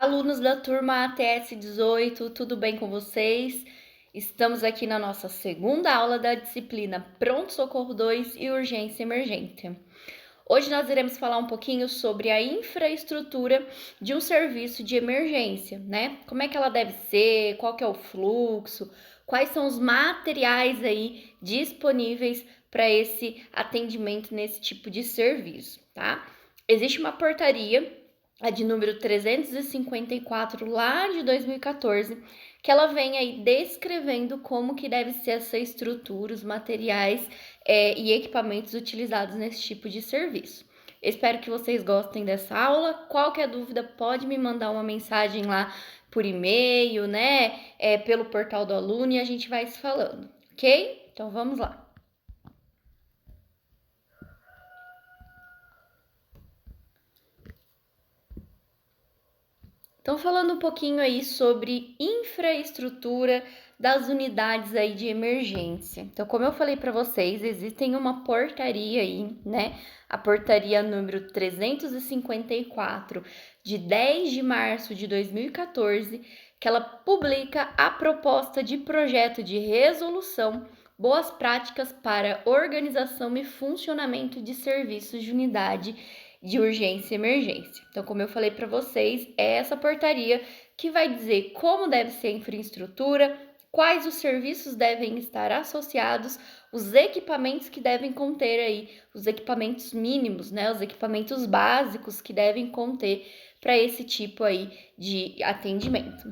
Alunos da turma ATS 18, tudo bem com vocês? Estamos aqui na nossa segunda aula da disciplina Pronto Socorro 2 e Urgência e Emergência. Hoje nós iremos falar um pouquinho sobre a infraestrutura de um serviço de emergência, né? Como é que ela deve ser, qual que é o fluxo, quais são os materiais aí disponíveis para esse atendimento nesse tipo de serviço, tá? Existe uma portaria, a de número 354, lá de 2014, que ela vem aí descrevendo como que deve ser essa estrutura, os materiais e equipamentos utilizados nesse tipo de serviço. Espero que vocês gostem dessa aula. Qualquer dúvida, pode me mandar uma mensagem lá por e-mail, né? Pelo portal do aluno e a gente vai se falando, ok? Então vamos lá. Então, falando um pouquinho aí sobre infraestrutura das unidades aí de emergência. Então, como eu falei para vocês, existem uma portaria aí, né? A portaria número 354, de 10 de março de 2014, que ela publica a proposta de projeto de resolução Boas Práticas para Organização e Funcionamento de Serviços de Unidade de Urgência e Emergência. Então, como eu falei para vocês, é essa portaria que vai dizer como deve ser a infraestrutura, quais os serviços devem estar associados, os equipamentos que devem conter aí, os equipamentos mínimos, né, os equipamentos básicos que devem conter para esse tipo aí de atendimento.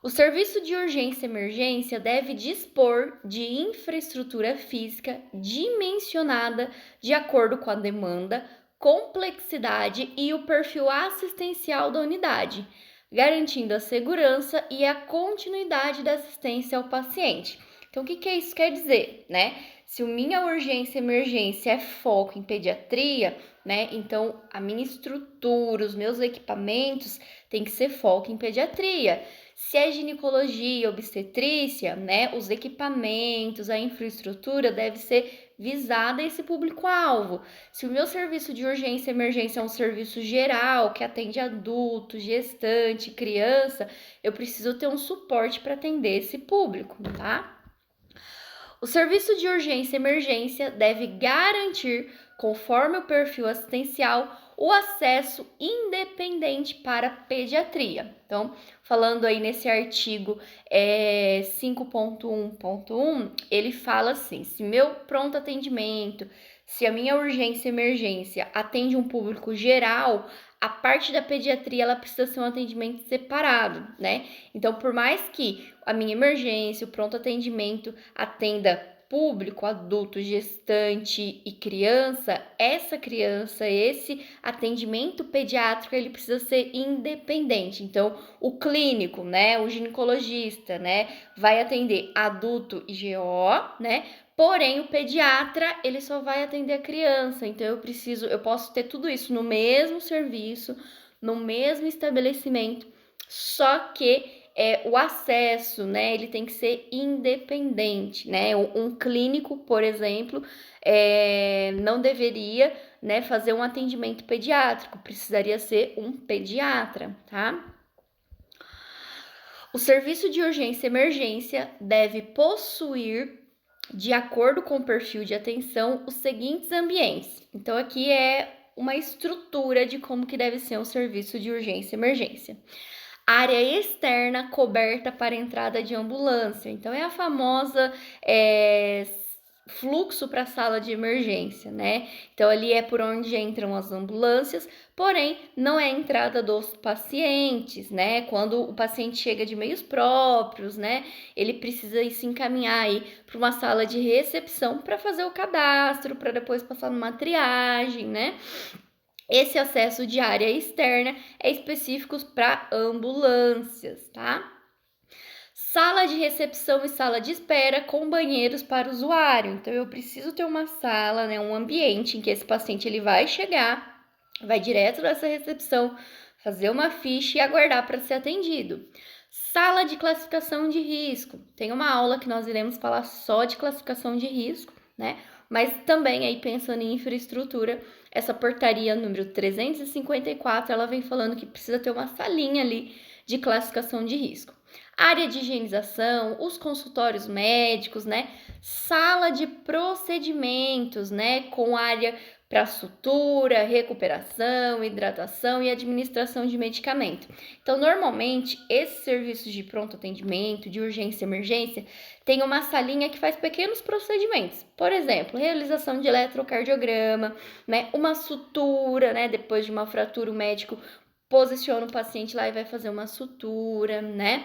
O serviço de urgência e emergência deve dispor de infraestrutura física dimensionada de acordo com a demanda, complexidade e o perfil assistencial da unidade, garantindo a segurança e a continuidade da assistência ao paciente. Então, o que isso quer dizer, né? Se a minha urgência e emergência é foco em pediatria, né? Então, a minha estrutura, os meus equipamentos tem que ser foco em pediatria. Se é ginecologia, obstetrícia, né, os equipamentos, a infraestrutura deve ser visada a esse público-alvo. Se o meu serviço de urgência e emergência é um serviço geral, que atende adulto, gestante, criança, eu preciso ter um suporte para atender esse público, tá? O serviço de urgência e emergência deve garantir, conforme o perfil assistencial, o acesso independente para pediatria. Então, falando aí nesse artigo 5.1.1, ele fala assim: se meu pronto atendimento, se a minha urgência e emergência atende um público geral, a parte da pediatria ela precisa ser um atendimento separado, né? Então, por mais que a minha emergência, o pronto atendimento atenda público, adulto, gestante e criança, esse atendimento pediátrico, ele precisa ser independente. Então, o clínico, né, o ginecologista, né, vai atender adulto e GO, né? Porém, o pediatra, ele só vai atender a criança. Então, eu posso ter tudo isso no mesmo serviço, no mesmo estabelecimento, só que o acesso, né, ele tem que ser independente, né? Um clínico, por exemplo, não deveria, né, fazer um atendimento pediátrico, precisaria ser um pediatra, tá? O serviço de urgência e emergência deve possuir, de acordo com o perfil de atenção, os seguintes ambientes. Então, aqui é uma estrutura de como que deve ser um serviço de urgência e emergência. Área externa coberta para entrada de ambulância. Então, é a famosa fluxo para a sala de emergência, né? Então, ali é por onde entram as ambulâncias, porém, não é a entrada dos pacientes, né? Quando o paciente chega de meios próprios, né? Ele precisa se encaminhar aí para uma sala de recepção para fazer o cadastro, para depois passar numa triagem, né? Esse acesso de área externa é específico para ambulâncias, tá? Sala de recepção e sala de espera com banheiros para o usuário. Então, eu preciso ter uma sala, né, um ambiente em que esse paciente ele vai chegar, vai direto dessa recepção, fazer uma ficha e aguardar para ser atendido. Sala de classificação de risco. Tem uma aula que nós iremos falar só de classificação de risco, né? Mas também aí pensando em infraestrutura, essa portaria número 354, ela vem falando que precisa ter uma salinha ali de classificação de risco. Área de higienização, os consultórios médicos, né? Sala de procedimentos, né? Com área para sutura, recuperação, hidratação e administração de medicamento. Então, normalmente, esses serviços de pronto atendimento, de urgência e emergência, tem uma salinha que faz pequenos procedimentos. Por exemplo, realização de eletrocardiograma, né? Uma sutura, né? Depois de uma fratura, o médico posiciona o paciente lá e vai fazer uma sutura, né?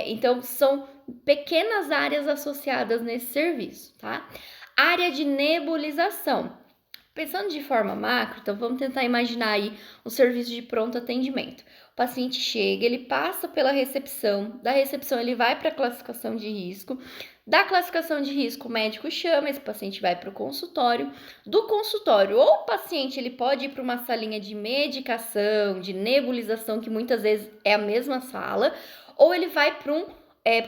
Então, são pequenas áreas associadas nesse serviço, tá? Área de nebulização. Pensando de forma macro, então vamos tentar imaginar aí um serviço de pronto atendimento. O paciente chega, ele passa pela recepção, da recepção ele vai para a classificação de risco, da classificação de risco o médico chama, esse paciente vai para o consultório, do consultório ou o paciente ele pode ir para uma salinha de medicação, de nebulização, que muitas vezes é a mesma sala, ou ele vai para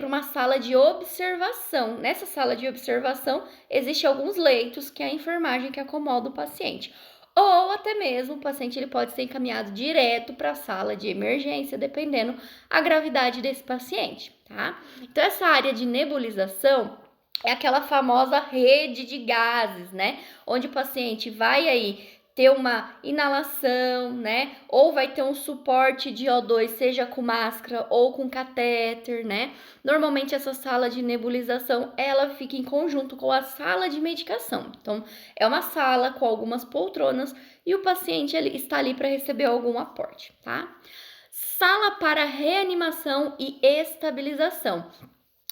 uma sala de observação. Nessa sala de observação, existem alguns leitos que é a enfermagem que acomoda o paciente. Ou até mesmo o paciente ele pode ser encaminhado direto para a sala de emergência, dependendo a gravidade desse paciente, tá? Então, essa área de nebulização é aquela famosa rede de gases, né? Onde o paciente vai aí ter uma inalação, né? Ou vai ter um suporte de O2, seja com máscara ou com catéter, né? Normalmente essa sala de nebulização, ela fica em conjunto com a sala de medicação. Então, é uma sala com algumas poltronas e o paciente ele está ali para receber algum aporte, tá? Sala para reanimação e estabilização.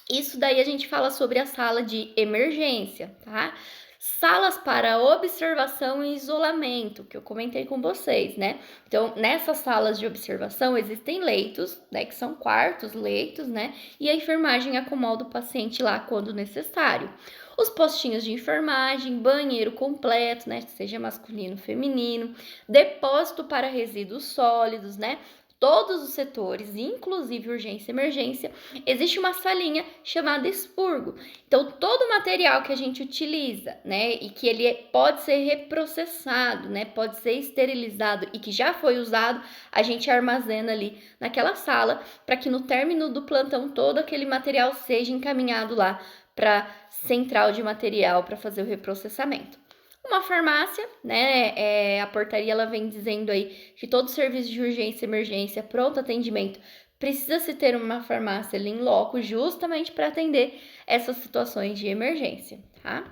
Isso daí a gente fala sobre a sala de emergência, tá? Salas para observação e isolamento, que eu comentei com vocês, né? Então, nessas salas de observação existem leitos, né? Que são quartos, leitos, né? E a enfermagem acomoda o paciente lá quando necessário. Os postinhos de enfermagem, banheiro completo, né? Seja masculino, feminino, depósito para resíduos sólidos, né? Todos os setores, inclusive urgência e emergência, existe uma salinha chamada expurgo. Então, todo o material que a gente utiliza, né, e que ele pode ser reprocessado, né, pode ser esterilizado e que já foi usado, a gente armazena ali naquela sala para que no término do plantão todo aquele material seja encaminhado lá para central de material para fazer o reprocessamento. Uma farmácia, né, a portaria ela vem dizendo aí que todo serviço de urgência e emergência, pronto atendimento, precisa se ter uma farmácia ali em loco justamente para atender essas situações de emergência, tá?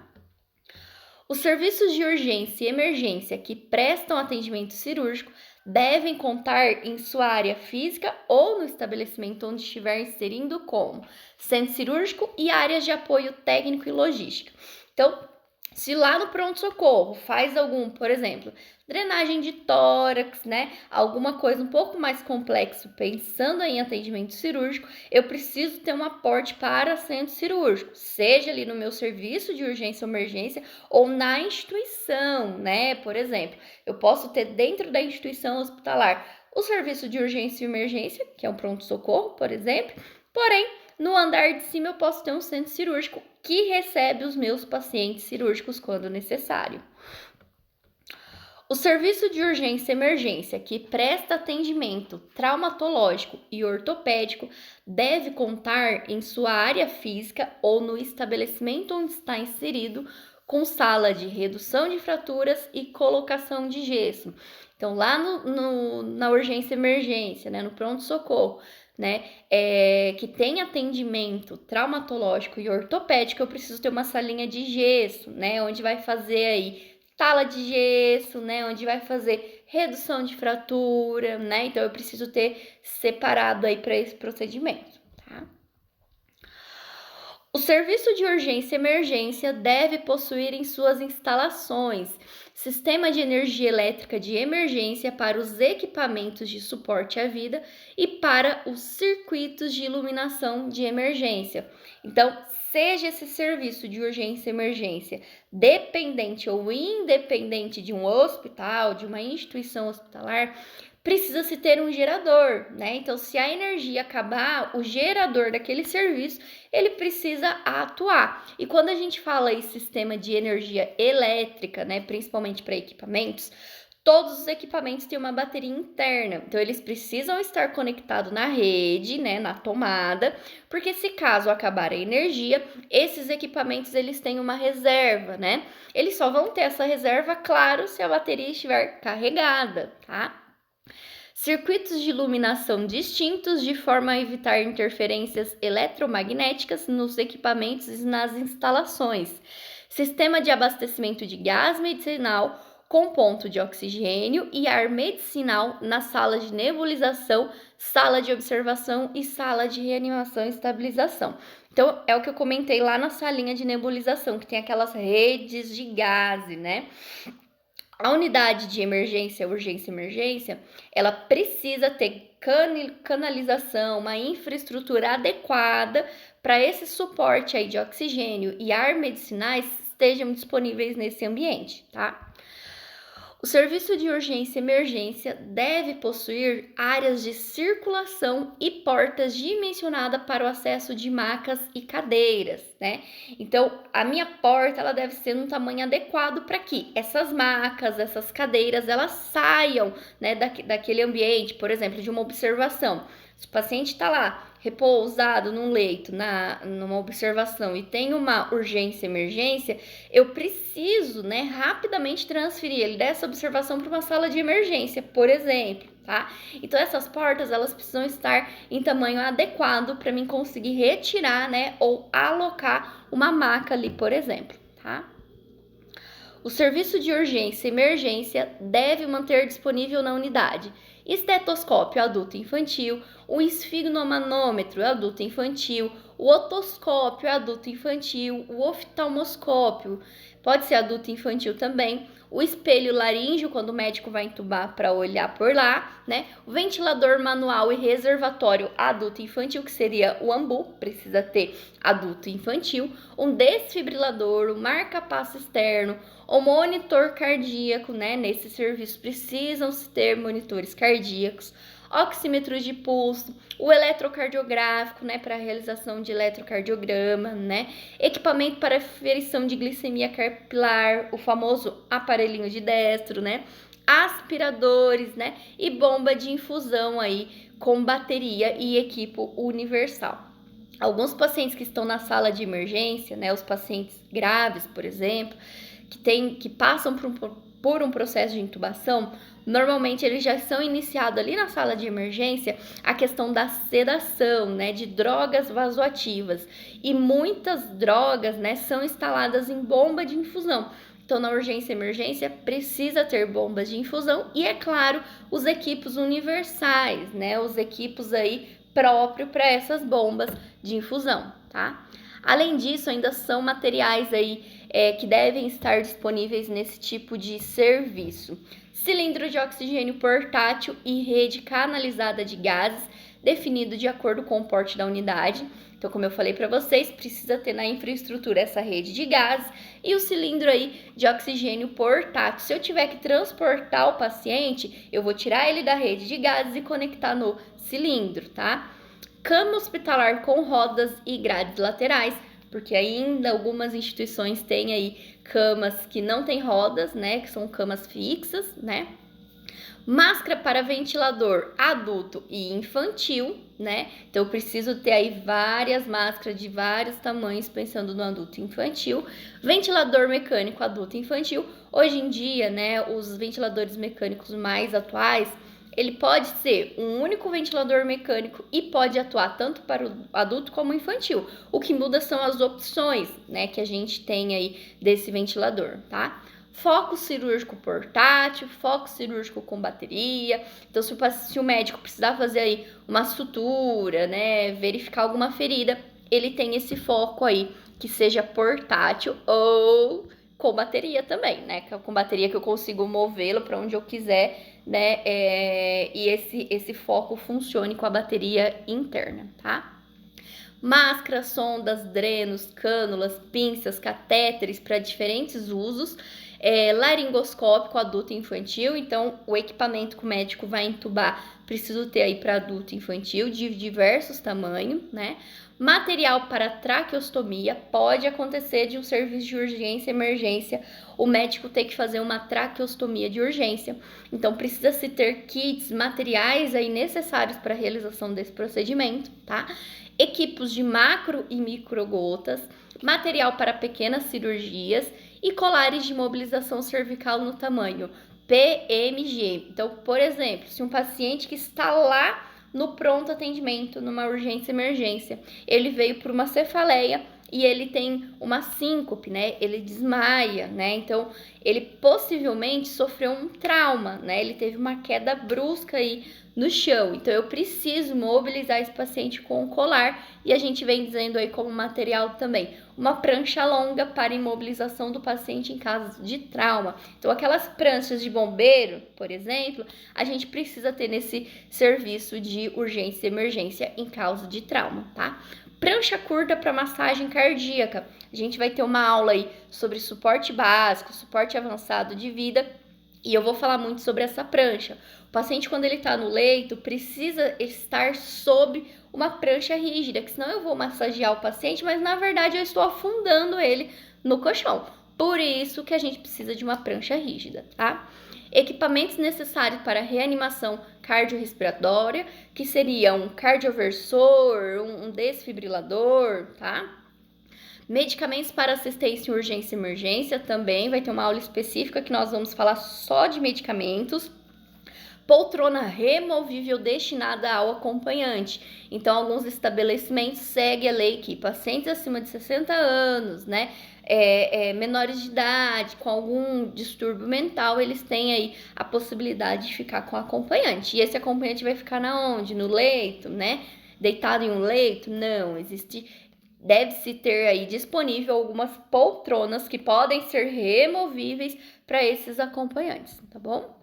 Os serviços de urgência e emergência que prestam atendimento cirúrgico devem contar em sua área física ou no estabelecimento onde estiver inserindo como centro cirúrgico e áreas de apoio técnico e logística. Então, se lá no pronto-socorro faz algum, por exemplo, drenagem de tórax, né? Alguma coisa um pouco mais complexo, pensando em atendimento cirúrgico, eu preciso ter um aporte para centro cirúrgico, seja ali no meu serviço de urgência ou emergência ou na instituição, né? Por exemplo, eu posso ter dentro da instituição hospitalar o serviço de urgência e emergência, que é um pronto-socorro, por exemplo, porém, no andar de cima eu posso ter um centro cirúrgico que recebe os meus pacientes cirúrgicos quando necessário. O serviço de urgência e emergência que presta atendimento traumatológico e ortopédico deve contar em sua área física ou no estabelecimento onde está inserido com sala de redução de fraturas e colocação de gesso. Então, lá na urgência e emergência, né, no pronto-socorro, né, que tem atendimento traumatológico e ortopédico, eu preciso ter uma salinha de gesso, né, onde vai fazer aí tala de gesso, né, onde vai fazer redução de fratura, né, então eu preciso ter separado aí para esse procedimento, tá? O serviço de urgência e emergência deve possuir em suas instalações sistema de energia elétrica de emergência para os equipamentos de suporte à vida e para os circuitos de iluminação de emergência. Então, seja esse serviço de urgência e emergência dependente ou independente de um hospital, de uma instituição hospitalar, precisa se ter um gerador, né? Então, se a energia acabar, o gerador daquele serviço, ele precisa atuar. E quando a gente fala em sistema de energia elétrica, né, principalmente para equipamentos, todos os equipamentos têm uma bateria interna, então eles precisam estar conectados na rede, né, na tomada, porque se caso acabar a energia, esses equipamentos eles têm uma reserva, né? Eles só vão ter essa reserva, claro, se a bateria estiver carregada, tá? Circuitos de iluminação distintos de forma a evitar interferências eletromagnéticas nos equipamentos e nas instalações. Sistema de abastecimento de gás medicinal com ponto de oxigênio e ar medicinal na sala de nebulização, sala de observação e sala de reanimação e estabilização. Então, é o que eu comentei lá na salinha de nebulização, que tem aquelas redes de gás, né? A unidade de emergência, urgência e emergência, ela precisa ter canalização, uma infraestrutura adequada para esse suporte aí de oxigênio e ar medicinais estejam disponíveis nesse ambiente, tá? O serviço de urgência e emergência deve possuir áreas de circulação e portas dimensionadas para o acesso de macas e cadeiras, né? Então, a minha porta, ela deve ser num tamanho adequado para que essas macas, essas cadeiras, elas saiam, né, daquele ambiente, por exemplo, de uma observação. Se o paciente está lá repousado num leito, numa observação e tem uma urgência, emergência, eu preciso, né, rapidamente transferir ele dessa observação para uma sala de emergência, por exemplo, tá? Então essas portas, elas precisam estar em tamanho adequado para mim conseguir retirar, né, ou alocar uma maca ali, por exemplo, tá? O serviço de urgência e emergência deve manter disponível na unidade estetoscópio adulto infantil, o esfigmomanômetro adulto infantil, o otoscópio adulto infantil, o oftalmoscópio, pode ser adulto infantil também, o espelho laríngeo, quando o médico vai entubar para olhar por lá, né? O ventilador manual e reservatório adulto infantil, que seria o AMBU, precisa ter adulto infantil, um desfibrilador, o marca-passo externo, o monitor cardíaco, né? Nesse serviço precisam se ter monitores cardíacos, oxímetros de pulso, o eletrocardiográfico, né, para a realização de eletrocardiograma, né, equipamento para aferição de glicemia capilar, o famoso aparelhinho de Destro, né, aspiradores, né, e bomba de infusão aí com bateria e equipo universal. Alguns pacientes que estão na sala de emergência, né, os pacientes graves, por exemplo, que passam por um processo de intubação, normalmente eles já são iniciados ali na sala de emergência a questão da sedação, né, de drogas vasoativas. E muitas drogas, né, são instaladas em bomba de infusão. Então, na urgência e emergência, precisa ter bombas de infusão e, é claro, os equipos universais, né, os equipos aí próprios para essas bombas de infusão, tá? Além disso, ainda são materiais aí que devem estar disponíveis nesse tipo de serviço. Cilindro de oxigênio portátil e rede canalizada de gases, definido de acordo com o porte da unidade. Então, como eu falei para vocês, precisa ter na infraestrutura essa rede de gases e o cilindro aí de oxigênio portátil. Se eu tiver que transportar o paciente, eu vou tirar ele da rede de gases e conectar no cilindro, tá? Cama hospitalar com rodas e grades laterais, porque ainda algumas instituições têm aí camas que não têm rodas, né, que são camas fixas, né? Máscara para ventilador adulto e infantil, né? Então eu preciso ter aí várias máscaras de vários tamanhos pensando no adulto infantil. Ventilador mecânico adulto infantil. Hoje em dia, né, os ventiladores mecânicos mais atuais, ele pode ser um único ventilador mecânico e pode atuar tanto para o adulto como o infantil. O que muda são as opções, né, que a gente tem aí desse ventilador, tá? Foco cirúrgico portátil, foco cirúrgico com bateria. Então, se o médico precisar fazer aí uma sutura, né, verificar alguma ferida, ele tem esse foco aí que seja portátil ou com bateria também, né? Com bateria que eu consigo movê-lo para onde eu quiser, né? E esse foco funcione com a bateria interna, tá? Máscaras, sondas, drenos, cânulas, pinças, catéteres para diferentes usos. laringoscópico adulto e infantil, então o equipamento que o médico vai entubar preciso ter aí para adulto e infantil, de diversos tamanhos, né? Material para traqueostomia, pode acontecer de um serviço de urgência e emergência, o médico ter que fazer uma traqueostomia de urgência, então precisa se ter kits, materiais aí necessários para a realização desse procedimento, tá? Equipos de macro e microgotas, material para pequenas cirurgias e colares de mobilização cervical no tamanho PMG. Então, por exemplo, se um paciente que está lá no pronto atendimento, numa urgência emergência, ele veio por uma cefaleia e ele tem uma síncope, né? Ele desmaia, né? Então, ele possivelmente sofreu um trauma, né? Ele teve uma queda brusca aí no chão. Então, eu preciso mobilizar esse paciente com o colar e a gente vem dizendo aí como material também uma prancha longa para imobilização do paciente em caso de trauma. Então, aquelas pranchas de bombeiro, por exemplo, a gente precisa ter nesse serviço de urgência e emergência em caso de trauma, tá? Prancha curta para massagem cardíaca. A gente vai ter uma aula aí sobre suporte básico, suporte avançado de vida, e eu vou falar muito sobre essa prancha. O paciente, quando ele está no leito, precisa estar sob uma prancha rígida, que senão eu vou massagear o paciente, mas na verdade eu estou afundando ele no colchão. Por isso que a gente precisa de uma prancha rígida, tá? Equipamentos necessários para reanimação cardiorrespiratória, que seria um cardioversor, um desfibrilador, tá? Medicamentos para assistência em urgência e emergência, também vai ter uma aula específica que nós vamos falar só de medicamentos. Poltrona removível destinada ao acompanhante. Então, alguns estabelecimentos seguem a lei que pacientes acima de 60 anos, né, menores de idade, com algum distúrbio mental, eles têm aí a possibilidade de ficar com acompanhante. E esse acompanhante vai ficar na onde? No leito, né? Deitado em um leito? Não, deve-se ter aí disponível algumas poltronas que podem ser removíveis para esses acompanhantes, tá bom?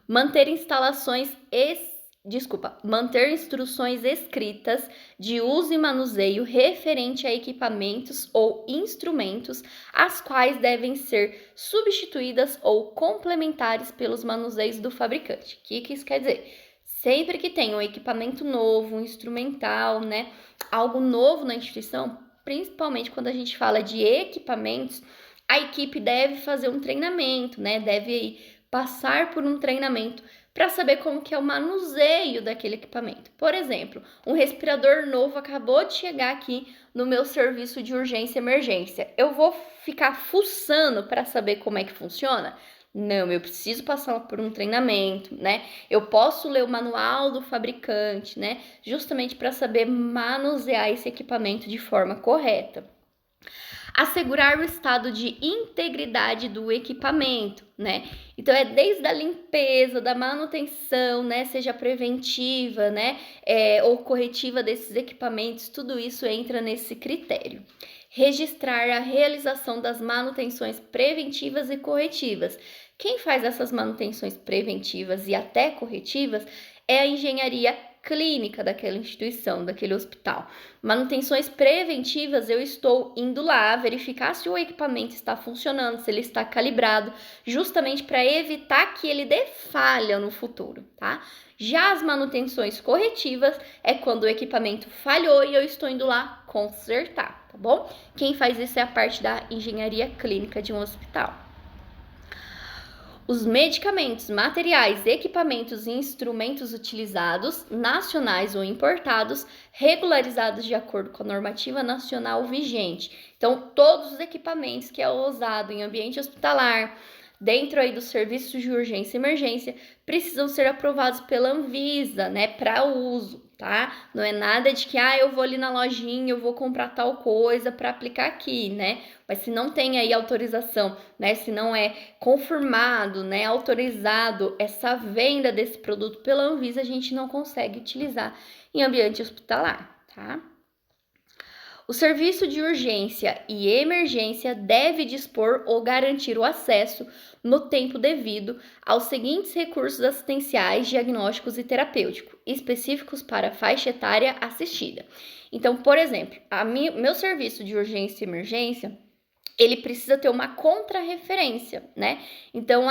Manter instruções escritas de uso e manuseio referente a equipamentos ou instrumentos, as quais devem ser substituídas ou complementares pelos manuseios do fabricante. O que isso quer dizer? Sempre que tem um equipamento novo, um instrumental, né, algo novo na instituição, principalmente quando a gente fala de equipamentos, a equipe deve fazer um treinamento, né, deve passar por um treinamento para saber como que é o manuseio daquele equipamento. Por exemplo, um respirador novo acabou de chegar aqui no meu serviço de urgência e emergência. Eu vou ficar fuçando para saber como é que funciona? Não, eu preciso passar por um treinamento, né? Eu posso ler o manual do fabricante, né? Justamente para saber manusear esse equipamento de forma correta. Assegurar o estado de integridade do equipamento, né? Então, é desde a limpeza, da manutenção, né? Seja preventiva, né? Ou corretiva desses equipamentos, tudo isso entra nesse critério. Registrar a realização das manutenções preventivas e corretivas. Quem faz essas manutenções preventivas e até corretivas é a engenharia clínica daquela instituição, daquele hospital. Manutenções preventivas, eu estou indo lá verificar se o equipamento está funcionando, se ele está calibrado, justamente para evitar que ele dê falha no futuro, tá? Já as manutenções corretivas é quando o equipamento falhou e eu estou indo lá consertar, tá bom? Quem faz isso é a parte da engenharia clínica de um hospital. Os medicamentos, materiais, equipamentos e instrumentos utilizados, nacionais ou importados, regularizados de acordo com a normativa nacional vigente. Então, todos os equipamentos que é usado em ambiente hospitalar, dentro aí dos serviços de urgência e emergência, precisam ser aprovados pela Anvisa, né, para uso, tá? Não é nada de que, eu vou ali na lojinha, eu vou comprar tal coisa para aplicar aqui, né? Mas se não tem aí autorização, né, se não é confirmado, né, autorizado essa venda desse produto pela Anvisa, a gente não consegue utilizar em ambiente hospitalar, tá? O serviço de urgência e emergência deve dispor ou garantir o acesso, no tempo devido, aos seguintes recursos assistenciais, diagnósticos e terapêuticos, específicos para a faixa etária assistida. Então, por exemplo, meu serviço de urgência e emergência, ele precisa ter uma contrarreferência, né? Então,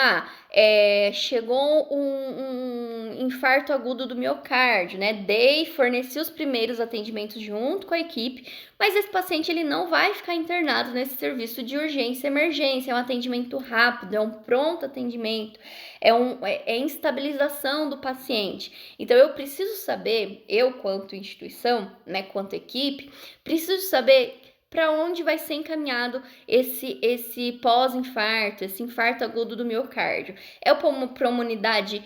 chegou um infarto agudo do miocárdio, né? Forneci os primeiros atendimentos junto com a equipe, mas esse paciente ele não vai ficar internado nesse serviço de urgência e emergência, é um atendimento rápido, é um pronto atendimento, é instabilização do paciente. Então, eu preciso saber, eu quanto instituição, né, quanto equipe, preciso saber para onde vai ser encaminhado esse pós-infarto, esse infarto agudo do miocárdio. É para uma unidade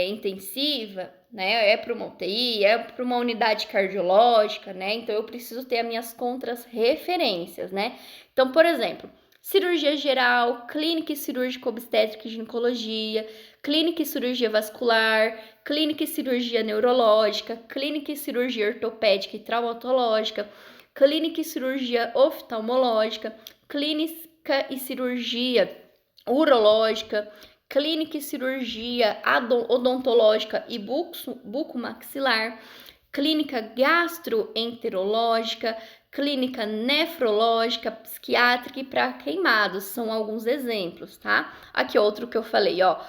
intensiva, né? É para uma UTI, é para uma unidade cardiológica, né? Então, eu preciso ter as minhas contras-referências, né? Então, por exemplo, cirurgia geral, clínica e cirúrgica obstétrica e ginecologia, clínica e cirurgia vascular, clínica e cirurgia neurológica, clínica e cirurgia ortopédica e traumatológica, clínica e cirurgia oftalmológica, clínica e cirurgia urológica, clínica e cirurgia odontológica e bucomaxilar, clínica gastroenterológica, clínica nefrológica, psiquiátrica e para queimados, são alguns exemplos, tá? Aqui outro que eu falei, ó,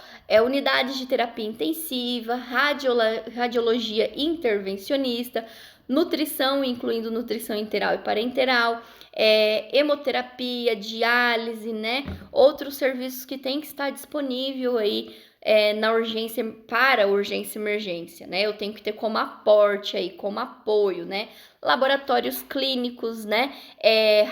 unidade de terapia intensiva, radiologia intervencionista, nutrição, incluindo nutrição enteral e parenteral, hemoterapia, diálise, né? Outros serviços que tem que estar disponível aí na urgência, para urgência e emergência, né? Eu tenho que ter como aporte aí, como apoio, né? Laboratórios clínicos, né?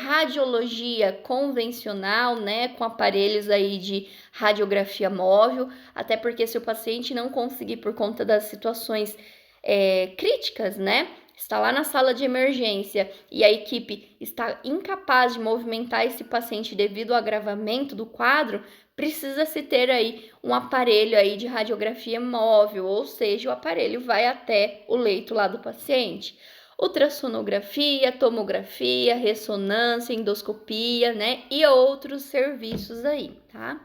Radiologia convencional, né? Com aparelhos aí de radiografia móvel, até porque se o paciente não conseguir por conta das situações críticas, né? Está lá na sala de emergência e a equipe está incapaz de movimentar esse paciente devido ao agravamento do quadro, precisa-se ter aí um aparelho aí de radiografia móvel, ou seja, o aparelho vai até o leito lá do paciente. Ultrassonografia, tomografia, ressonância, endoscopia, né? E outros serviços aí, tá?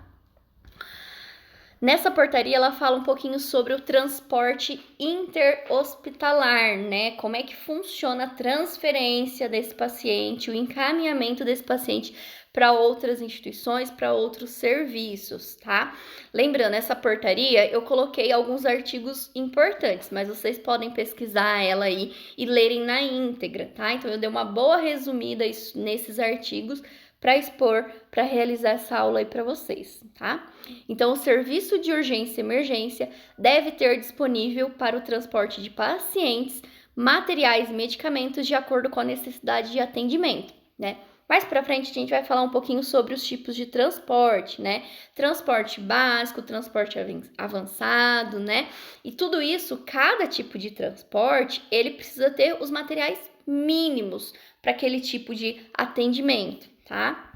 Nessa portaria, ela fala um pouquinho sobre o transporte interhospitalar, né? Como é que funciona a transferência desse paciente, o encaminhamento desse paciente para outras instituições, para outros serviços, tá? Lembrando, essa portaria, eu coloquei alguns artigos importantes, mas vocês podem pesquisar ela aí e lerem na íntegra, tá? Então, eu dei uma boa resumida nesses artigos para expor, para realizar essa aula aí para vocês, tá? Então, o serviço de urgência e emergência deve ter disponível para o transporte de pacientes, materiais e medicamentos de acordo com a necessidade de atendimento, né? Mais para frente a gente vai falar um pouquinho sobre os tipos de transporte, né? Transporte básico, transporte avançado, né? E tudo isso, cada tipo de transporte, ele precisa ter os materiais mínimos para aquele tipo de atendimento, tá?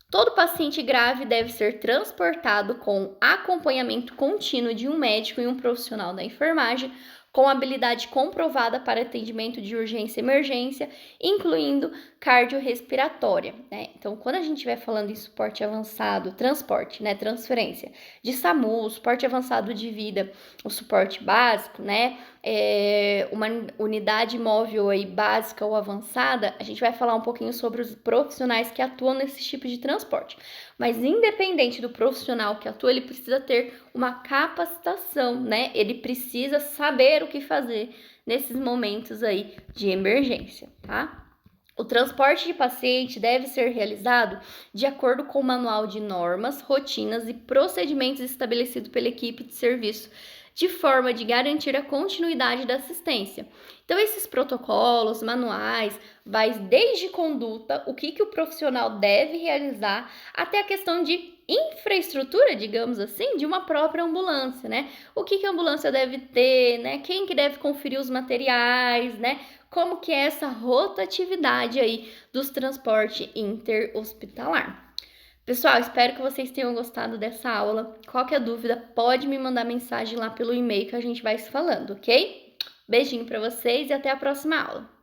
Todo paciente grave deve ser transportado com acompanhamento contínuo de um médico e um profissional da enfermagem com habilidade comprovada para atendimento de urgência e emergência, incluindo cardiorrespiratória, né? Então, quando a gente estiver falando em suporte avançado, transporte, né, transferência de SAMU, suporte avançado de vida, o suporte básico, né, uma unidade móvel aí básica ou avançada, a gente vai falar um pouquinho sobre os profissionais que atuam nesse tipo de transporte. Mas independente do profissional que atua, ele precisa ter uma capacitação, né? Ele precisa saber o que fazer nesses momentos aí de emergência, tá? O transporte de paciente deve ser realizado de acordo com o manual de normas, rotinas e procedimentos estabelecido pela equipe de serviço, de forma de garantir a continuidade da assistência. Então, esses protocolos, manuais, vai desde conduta, o que o profissional deve realizar, até a questão de infraestrutura, digamos assim, de uma própria ambulância, né? O que a ambulância deve ter, né? Quem que deve conferir os materiais, né? Como que é essa rotatividade aí dos transportes interhospitalar. Pessoal, espero que vocês tenham gostado dessa aula. Qualquer dúvida, pode me mandar mensagem lá pelo e-mail que a gente vai se falando, ok? Beijinho para vocês e até a próxima aula.